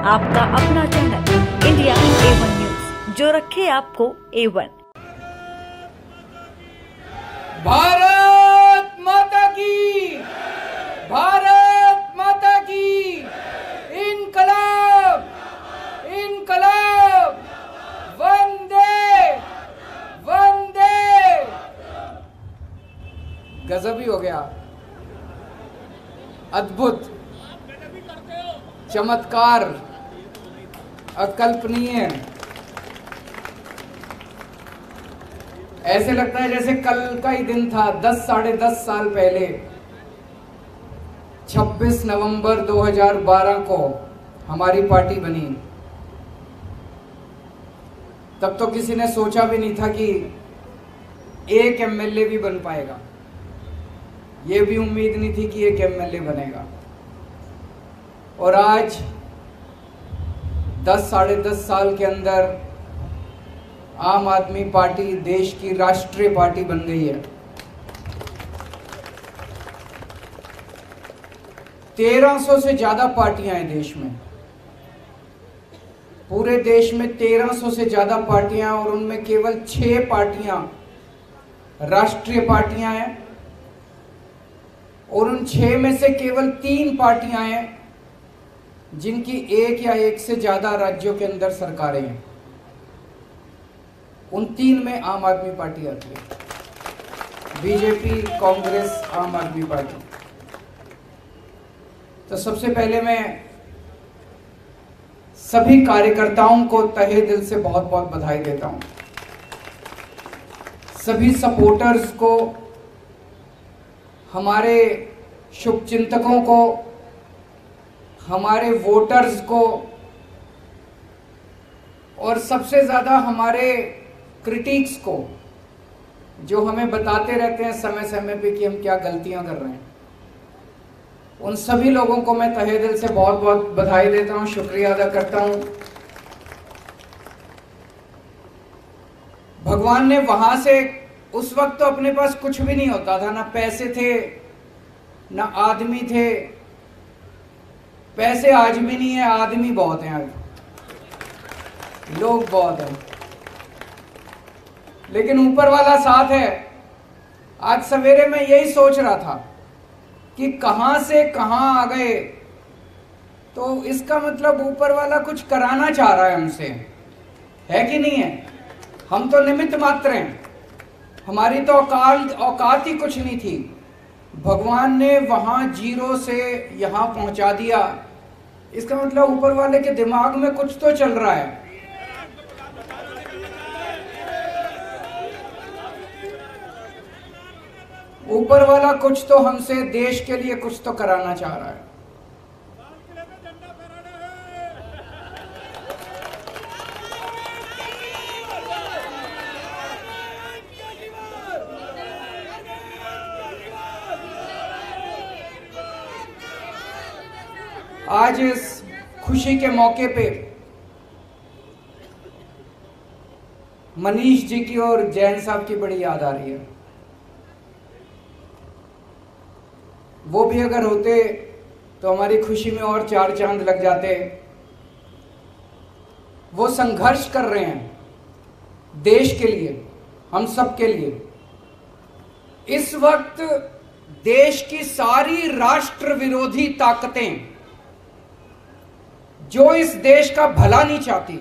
आपका अपना channel India A1 news, जो रखे आपको A1। भारत माता की, भारत माता की, इनकलाब, इनकलाब, वंदे वंदे। गजब ही हो गया, अद्भुत, चमत्कार, अकल्पनीय। ऐसे लगता है जैसे कल का ही दिन था। 10 साढ़े 10 साल पहले 26 नवंबर 2012 को हमारी पार्टी बनी। तब तो किसी ने सोचा भी नहीं था कि एक एमएलए भी बन पाएगा। ये भी उम्मीद नहीं थी कि एक एमएलए बनेगा। और आज 10 साढ़े 10 साल के अंदर आम आदमी पार्टी देश की राष्ट्रीय पार्टी बन गई है। 1300 से ज्यादा पार्टियां हैं देश में, पूरे देश में 1300 से ज्यादा पार्टियां, और उनमें केवल 6 पार्टियां राष्ट्रीय पार्टियां हैं, और उन 6 में से केवल 3 पार्टियां हैं जिनकी एक या एक से ज्यादा राज्यों के अंदर सरकारें हैं। उन 3 में आम आदमी पार्टी आती है, बीजेपी, कांग्रेस, आम आदमी पार्टी। तो सबसे पहले मैं सभी कार्यकर्ताओं को तहे दिल से बहुत बहुत बधाई देता हूं। सभी सपोर्टर्स को, हमारे शुभचिंतकों को, हमारे वोटर्स को, और सबसे ज्यादा हमारे क्रिटिक्स को, जो हमें बताते रहते हैं समय समय पे कि हम क्या गलतियां कर रहे हैं। उन सभी लोगों को मैं तहे दिल से बहुत बहुत बधाई देता हूं, शुक्रिया अदा करता हूं। भगवान ने वहां से, उस वक्त तो अपने पास कुछ भी नहीं होता था, ना पैसे थे ना आदमी थे। पैसे आज भी नहीं है, आदमी बहुत हैं, आज लोग बहुत हैं, लेकिन ऊपर वाला साथ है। आज सवेरे मैं यही सोच रहा था कि कहां से कहां आ गए। तो इसका मतलब ऊपर वाला कुछ कराना चाह रहा है हमसे, है कि नहीं है? हम तो निमित्त मात्र हैं, हमारी तो औकात ही कुछ नहीं थी। भगवान ने वहां 0 से यहां पहुंचा दिया। इसका मतलब ऊपर वाले के दिमाग में कुछ तो चल रहा है। ऊपर वाला कुछ तो हमसे, देश के लिए कुछ तो कराना चाह रहा है। आज इस खुशी के मौके पे मनीष जी की और जैन साहब की बड़ी याद आ रही है। वो भी अगर होते तो हमारी खुशी में और 4 चांद लग जाते। वो संघर्ष कर रहे हैं देश के लिए, हम सब के लिए। इस वक्त देश की सारी राष्ट्र विरोधी ताकतें, जो इस देश का भला नहीं चाहती,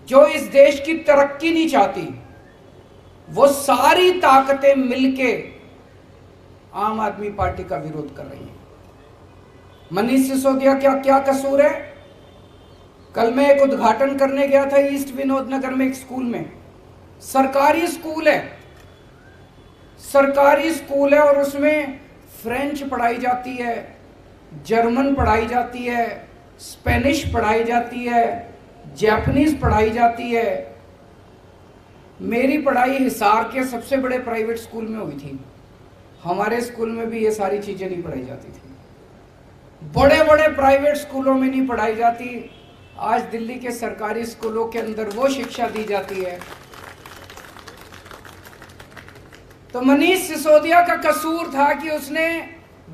जो इस देश की तरक्की नहीं चाहती, वो सारी ताकतें मिलके आम आदमी पार्टी का विरोध कर रही है। मनीष सिसोदिया क्या क्या कसूर है? कल मैं एक उद्घाटन करने गया था ईस्ट विनोद नगर में, एक स्कूल में। सरकारी स्कूल है, सरकारी स्कूल है, और उसमें फ्रेंच पढ़ाई जाती है, जर्मन पढ़ाई जाती है, स्पेनिश पढ़ाई जाती है, जापानीज पढ़ाई जाती है। मेरी पढ़ाई हिसार के सबसे बड़े प्राइवेट स्कूल में हुई थी। हमारे स्कूल में भी ये सारी चीजें नहीं पढ़ाई जाती थी। बड़े बड़े प्राइवेट स्कूलों में नहीं पढ़ाई जाती। आज दिल्ली के सरकारी स्कूलों के अंदर वो शिक्षा दी जाती है। तो मनीष सिसोदिया का कसूर था कि उसने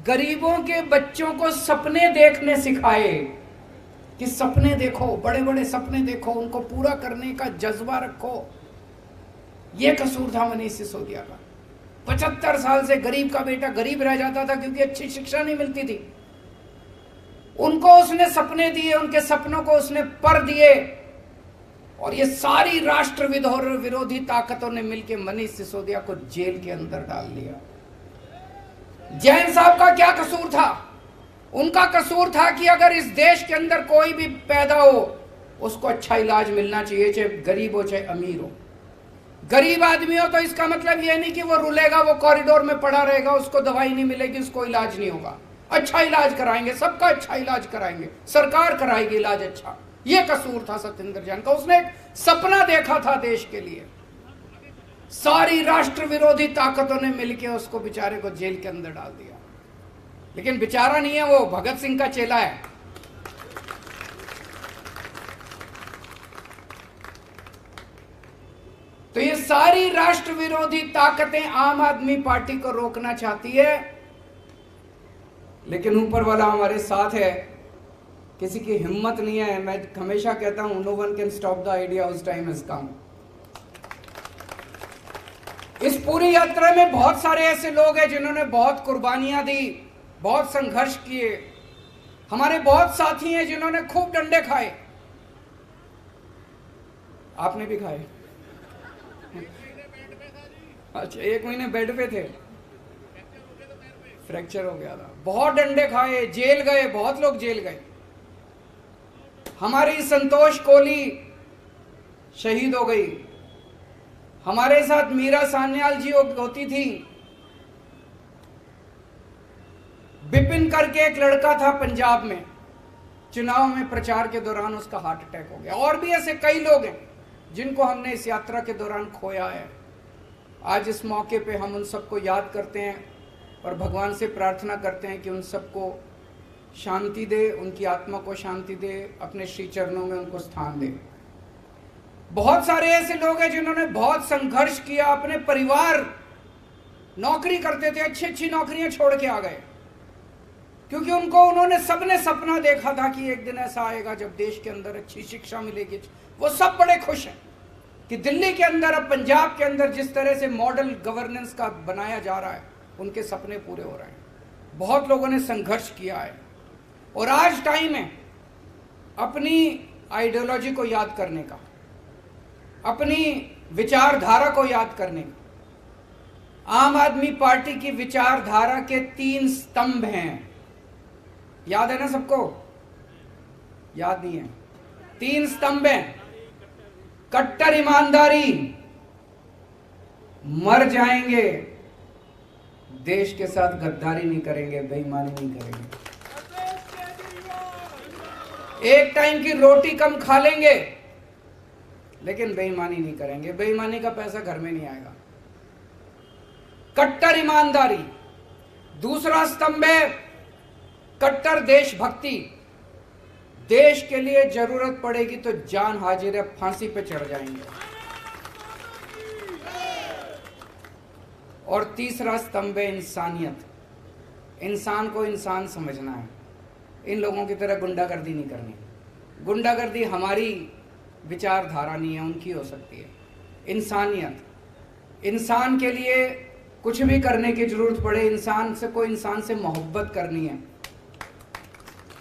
गरीबों के बच्चों को सपने देखने सिखाए। कि सपने देखो, बड़े बड़े सपने देखो, उनको पूरा करने का जज्बा रखो। यह कसूर था मनीष सिसोदिया का। 75 साल से गरीब का बेटा गरीब रह जाता था क्योंकि अच्छी शिक्षा नहीं मिलती थी। उनको उसने सपने दिए, उनके सपनों को उसने पर दिए, और ये सारी राष्ट्र विरोधी ताकतों ने मिलकर मनीष सिसोदिया को जेल के अंदर डाल दिया। जैन साहब का क्या कसूर था? उनका कसूर था कि अगर इस देश के अंदर कोई भी पैदा हो उसको अच्छा इलाज मिलना चाहिए, चाहे गरीब हो चाहे अमीर हो। गरीब आदमी हो तो इसका मतलब यह नहीं कि वो रुलेगा, वो कॉरिडोर में पड़ा रहेगा, उसको दवाई नहीं मिलेगी, उसको इलाज नहीं होगा। अच्छा इलाज कराएंगे, सबका अच्छा इलाज कराएंगे, सरकार कराएगी इलाज अच्छा। यह कसूर था सत्येंद्र जैन का। उसने एक सपना देखा था देश के लिए। सारी राष्ट्र विरोधी ताकतों ने मिलकर उसको बेचारे को जेल के अंदर डाल दिया। लेकिन बेचारा नहीं है, वो भगत सिंह का चेला है। तो ये सारी राष्ट्र विरोधी ताकतें आम आदमी पार्टी को रोकना चाहती है, लेकिन ऊपर वाला हमारे साथ है। किसी की हिम्मत नहीं है। मैं हमेशा कहता हूं, no one can stop the idea whose time has come. इस पूरी यात्रा में बहुत सारे ऐसे लोग हैं जिन्होंने बहुत कुर्बानियां दी, बहुत संघर्ष किए। हमारे बहुत साथी हैं जिन्होंने खूब डंडे खाए। आपने भी खाए? अच्छा, 1 महीने बेड पे थे, फ्रैक्चर हो गया था। बहुत डंडे खाए, जेल गए, बहुत लोग जेल गए। हमारी संतोष कोहली शहीद हो गई। हमारे साथ मीरा सान्याल जी होती थी। बिपिन करके एक लड़का था पंजाब में, चुनाव में प्रचार के दौरान उसका हार्ट अटैक हो गया। और भी ऐसे कई लोग हैं जिनको हमने इस यात्रा के दौरान खोया है। आज इस मौके पे हम उन सबको याद करते हैं और भगवान से प्रार्थना करते हैं कि उन सबको शांति दे, उनकी आत्मा को शांति दे, अपने श्री चरणों में उनको स्थान दे। बहुत सारे ऐसे लोग हैं जिन्होंने बहुत संघर्ष किया। अपने परिवार, नौकरी करते थे, अच्छी अच्छी नौकरियां छोड़ के आ गए, क्योंकि उन्होंने सबने सपना देखा था कि एक दिन ऐसा आएगा जब देश के अंदर अच्छी शिक्षा मिलेगी। वो सब बड़े खुश हैं कि दिल्ली के अंदर, अब पंजाब के अंदर जिस तरह से मॉडल गवर्नेंस का बनाया जा रहा है, उनके सपने पूरे हो रहे हैं। बहुत लोगों ने संघर्ष किया है और आज टाइम है अपनी आइडियोलॉजी को याद करने का, अपनी विचारधारा को याद करने का। आम आदमी पार्टी की विचारधारा के 3 स्तंभ हैं। याद है ना सबको? याद नहीं है? 3 स्तंभ हैं। कट्टर ईमानदारी, मर जाएंगे, देश के साथ गद्दारी नहीं करेंगे, बेईमानी नहीं करेंगे, एक टाइम की रोटी कम खा लेंगे लेकिन बेईमानी नहीं करेंगे। बेईमानी का पैसा घर में नहीं आएगा। कट्टर ईमानदारी। दूसरा स्तंभ है कट्टर देशभक्ति। देश के लिए जरूरत पड़ेगी तो जान हाजिर है, फांसी पे चढ़ जाएंगे। और तीसरा स्तंभ है इंसानियत। इंसान को इंसान समझना है। इन लोगों की तरह गुंडागर्दी नहीं करनी। गुंडागर्दी हमारी विचारधारा नहीं है, उनकी हो सकती है। इंसानियत, इंसान के लिए कुछ भी करने की जरूरत पड़े, इंसान से मोहब्बत करनी है।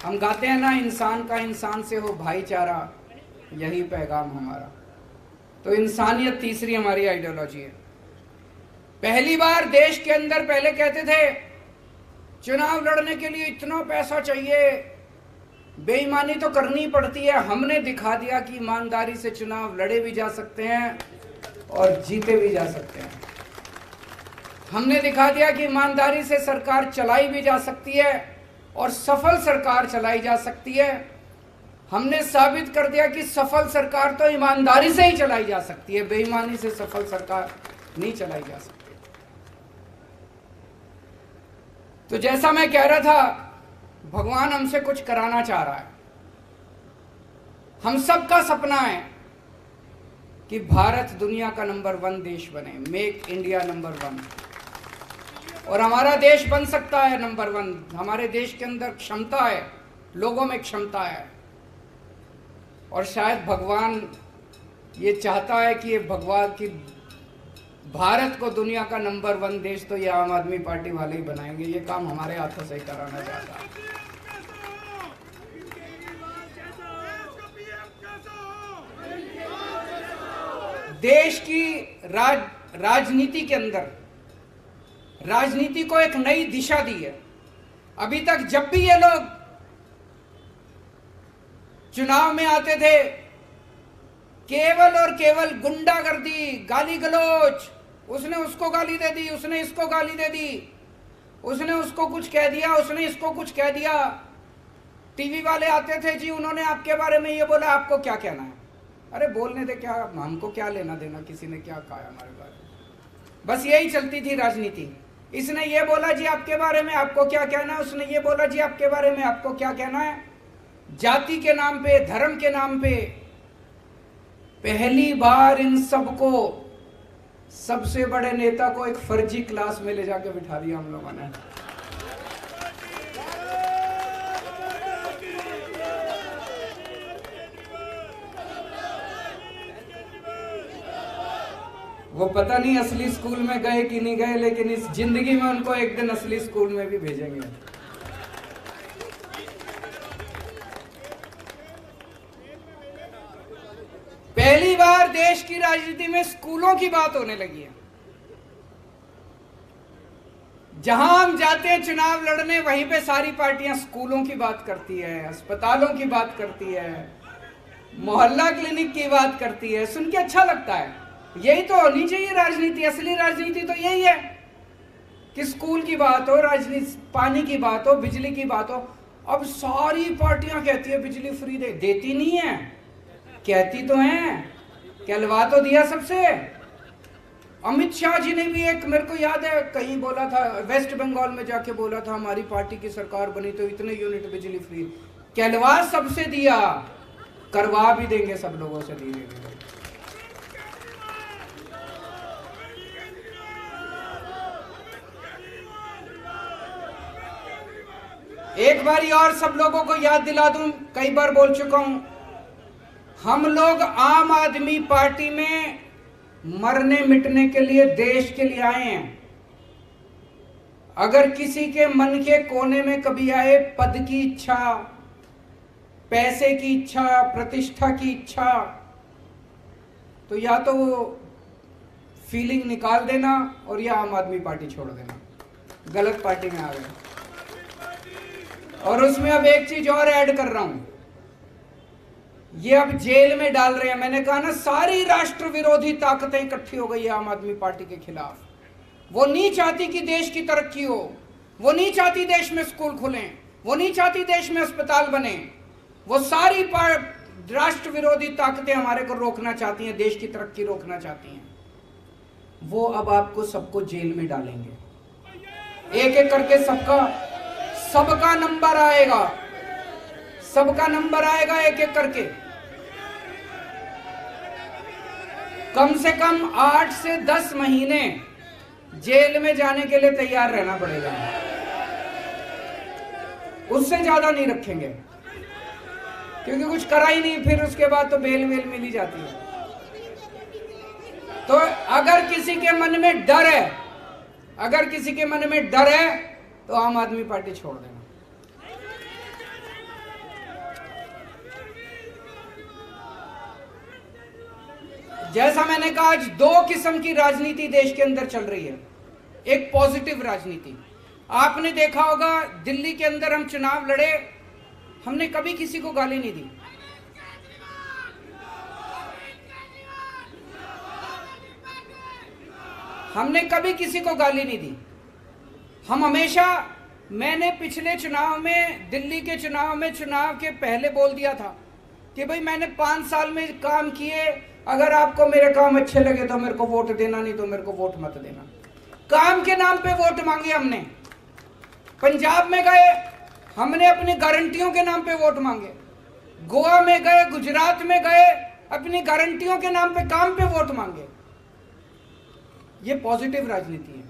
हम गाते हैं ना, इंसान का इंसान से हो भाईचारा, यही पैगाम हमारा। तो इंसानियत तीसरी हमारी आइडियोलॉजी है। पहली बार देश के अंदर पहले कहते थे चुनाव लड़ने के लिए इतना पैसा चाहिए, बेईमानी तो करनी पड़ती है। हमने दिखा दिया कि ईमानदारी से चुनाव लड़े भी जा सकते हैं और जीते भी जा सकते हैं। हमने दिखा दिया कि ईमानदारी से सरकार चलाई भी जा सकती है और सफल सरकार चलाई जा सकती है। हमने साबित कर दिया कि सफल सरकार तो ईमानदारी से ही चलाई जा सकती है, बेईमानी से सफल सरकार नहीं चलाई जा सकती। तो जैसा मैं कह रहा था, भगवान हमसे कुछ कराना चाह रहा है। हम सबका सपना है कि भारत दुनिया का नंबर 1 देश बने, मेक इंडिया नंबर 1। और हमारा देश बन सकता है नंबर 1। हमारे देश के अंदर क्षमता है, लोगों में क्षमता है। और शायद भगवान ये चाहता है कि ये भगवान की भारत को दुनिया का नंबर 1 देश तो ये आम आदमी पार्टी वाले ही बनाएंगे। ये काम हमारे हाथों से ही कराना चाहता है। देश की राजनीति के अंदर राजनीति को एक नई दिशा दी है। अभी तक जब भी ये लोग चुनाव में आते थे, केवल और केवल गुंडागर्दी, गाली गलौज, उसने उसको गाली दे दी, उसने इसको गाली दे दी, उसने उसको कुछ कह दिया, उसने इसको कुछ कह दिया। टीवी वाले आते थे, जी उन्होंने आपके बारे में ये बोला, आपको क्या कहना है? अरे बोलने दे, क्या हमको क्या लेना देना किसी ने क्या कहा हमारे बारे में। बस यही चलती थी राजनीति। इसने ये बोला जी आपके बारे में, आपको क्या कहना है? उसने ये बोला जी आपके बारे में, आपको क्या कहना है? जाति के नाम पे, धर्म के नाम पे पहली बार इन सबको, सबसे बड़े नेता को एक फर्जी क्लास में ले जाके बिठा दिया हम लोगों ने। वो पता नहीं असली स्कूल में गए कि नहीं गए, लेकिन इस जिंदगी में उनको एक दिन असली स्कूल में भी भेजेंगे। पहली बार देश की राजनीति में स्कूलों की बात होने लगी है। जहां हम जाते हैं चुनाव लड़ने, वहीं पे सारी पार्टियां स्कूलों की बात करती है, अस्पतालों की बात करती है, मोहल्ला क्लिनिक की बात करती है। सुन के अच्छा लगता है। यही तो होनी चाहिए राजनीति। असली राजनीति तो यही है कि स्कूल की बात हो, राजनीति, पानी की बात हो, बिजली की बात हो। अब सारी पार्टियां कहती है बिजली फ्री देती नहीं है, कहती तो हैं, कहलवा तो दिया सबसे। अमित शाह जी ने भी एक, मेरे को याद है कहीं बोला था, वेस्ट बंगाल में जाके बोला था हमारी पार्टी की सरकार बनी तो इतने यूनिट बिजली फ्री। कहलवा सबसे दिया, करवा भी देंगे सब लोगों से धीरे धीरे। एक बारी और सब लोगों को याद दिला दूं, कई बार बोल चुका हूं, हम लोग आम आदमी पार्टी में मरने मिटने के लिए, देश के लिए आए हैं। अगर किसी के मन के कोने में कभी आए पद की इच्छा, पैसे की इच्छा, प्रतिष्ठा की इच्छा, तो या तो वो फीलिंग निकाल देना और या आम आदमी पार्टी छोड़ देना। गलत पार्टी में आ गए। और उसमें अब एक चीज और ऐड कर रहा हूं, ये अब जेल में डाल रहे हैं। मैंने कहा ना, सारी राष्ट्र विरोधी ताकतें इकट्ठी हो गई है आम आदमी पार्टी के खिलाफ। वो नहीं चाहती कि देश की तरक्की हो, वो नहीं चाहती देश में स्कूल खुलें, वो नहीं चाहती देश में अस्पताल बने। वो सारी राष्ट्र विरोधी ताकतें हमारे को रोकना चाहती हैं, देश की तरक्की रोकना चाहती हैं। वो अब आपको सबको जेल में डालेंगे। एक एक करके सबका नंबर आएगा, सबका नंबर आएगा एक एक करके। कम से कम 8 से 10 महीने जेल में जाने के लिए तैयार रहना पड़ेगा। उससे ज्यादा नहीं रखेंगे, क्योंकि कुछ करा ही नहीं, फिर उसके बाद तो बेल वेल मिली जाती है। तो अगर किसी के मन में डर है, अगर किसी के मन में डर है, तो आम आदमी पार्टी छोड़ देना। जैसा मैंने कहा, आज 2 किस्म की राजनीति देश के अंदर चल रही है। एक पॉजिटिव राजनीति। आपने देखा होगा, दिल्ली के अंदर हम चुनाव लड़े, हमने कभी किसी को गाली नहीं दी। हमने कभी किसी को गाली नहीं दी। हम हमेशा, मैंने पिछले चुनाव में, दिल्ली के चुनाव में, चुनाव के पहले बोल दिया था कि भाई मैंने 5 साल में काम किए, अगर आपको मेरे काम अच्छे लगे तो मेरे को वोट देना, नहीं तो मेरे को वोट मत देना। काम के नाम पे वोट मांगे हमने। पंजाब में गए, हमने अपनी गारंटियों के नाम पे वोट मांगे। गोवा में गए, गुजरात में गए, अपनी गारंटियों के नाम पे, काम पे वोट मांगे। ये पॉजिटिव राजनीति है।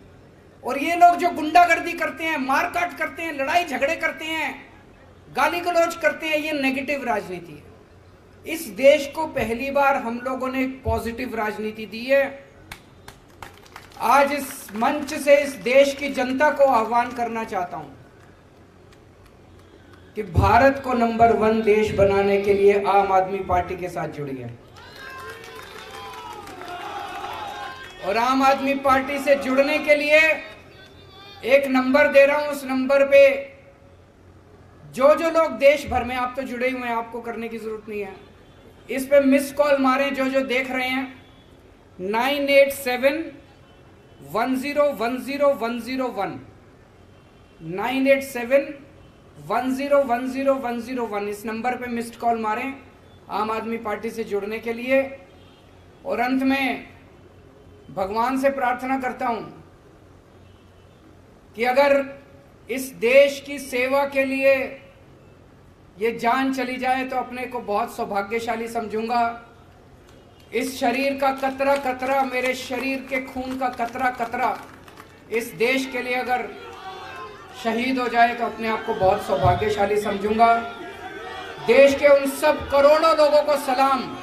और ये लोग जो गुंडागर्दी करते हैं, मारकाट करते हैं, लड़ाई झगड़े करते हैं, गाली गलौज करते हैं, ये नेगेटिव राजनीति है। इस देश को पहली बार हम लोगों ने एक पॉजिटिव राजनीति दी है। आज इस मंच से इस देश की जनता को आह्वान करना चाहता हूं कि भारत को नंबर 1 देश बनाने के लिए आम आदमी पार्टी के साथ जुड़िए और आम आदमी पार्टी से जुड़ने के लिए एक नंबर दे रहा हूं। उस नंबर पे जो जो लोग देश भर में, आप तो जुड़े हुए हैं, आपको करने की जरूरत नहीं है, इस पे मिस कॉल मारें जो जो देख रहे हैं। 9871010101 9871010101 इस नंबर पे मिस्ड कॉल मारें आम आदमी पार्टी से जुड़ने के लिए। और अंत में भगवान से प्रार्थना करता हूं कि अगर इस देश की सेवा के लिए ये जान चली जाए तो अपने को बहुत सौभाग्यशाली समझूंगा। इस शरीर का कतरा कतरा, मेरे शरीर के खून का कतरा कतरा इस देश के लिए अगर शहीद हो जाए तो अपने आप को बहुत सौभाग्यशाली समझूंगा। देश के उन सब करोड़ों लोगों को सलाम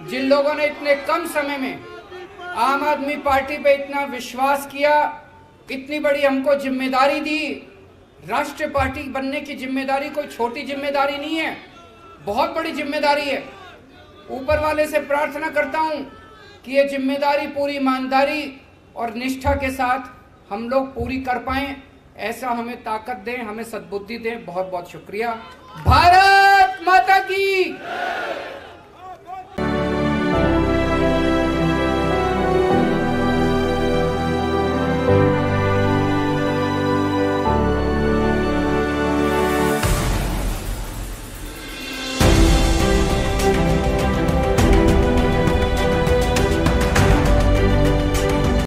जिन लोगों ने इतने कम समय में आम आदमी पार्टी पे इतना विश्वास किया, इतनी बड़ी हमको जिम्मेदारी दी। राष्ट्रीय पार्टी बनने की जिम्मेदारी कोई छोटी जिम्मेदारी नहीं है, बहुत बड़ी जिम्मेदारी है। ऊपर वाले से प्रार्थना करता हूं कि ये जिम्मेदारी पूरी ईमानदारी और निष्ठा के साथ हम लोग पूरी कर पाएं, ऐसा हमें ताकत दें, हमें सद्बुद्धि दें। बहुत बहुत शुक्रिया। भारत माता की